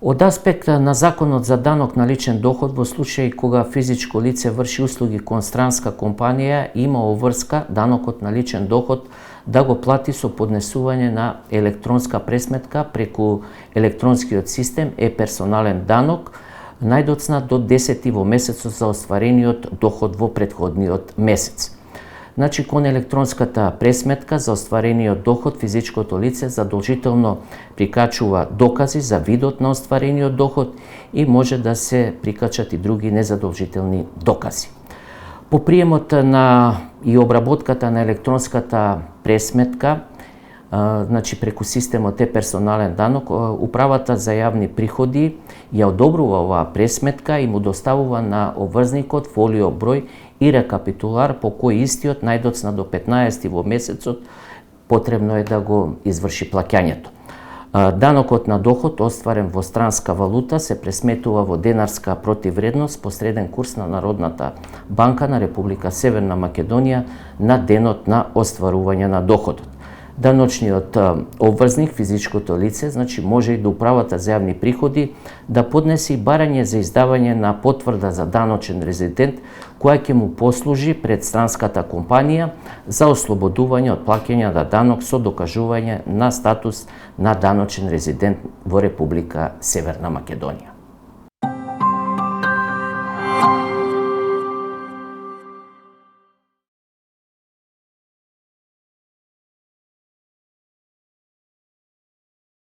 Од аспект на Законот за данок на личен доход, во случај кога физичко лице врши услуги кон странска компанија, има обврска данокот на личен доход да го плати со поднесување на електронска пресметка преку електронскиот систем персонален данок, најдоцна до 10 во месецот за остварениот доход во претходниот месец. Значи, кон електронската пресметка за остварениот доход, физичкото лице задолжително прикачува докази за видот на остварениот доход и може да се прикачат и други незадолжителни докази. По приемот на и обработката на електронската пресметка, значи преку системот персонален данок, Управата за јавни приходи ја одобрува оваа пресметка и му доставува на обврзникот фолио број и рекапитулар по кој истиот најдоцна до 15 во месецот потребно е да го изврши плаќањето. Данокот на доход остварен во странска валута се пресметува во денарска противвредност по среден курс на Народната банка на Република Северна Македонија на денот на остварување на доходот. Даночниот обврзник, физичкото лице, значи може и до Управата за јавни приходи да поднесе барање за издавање на потврда за даночен резидент, која ќе му послужи пред странската компанија за ослободување од плаќање на данок со докажување на статус на даночен резидент во Република Северна Македонија.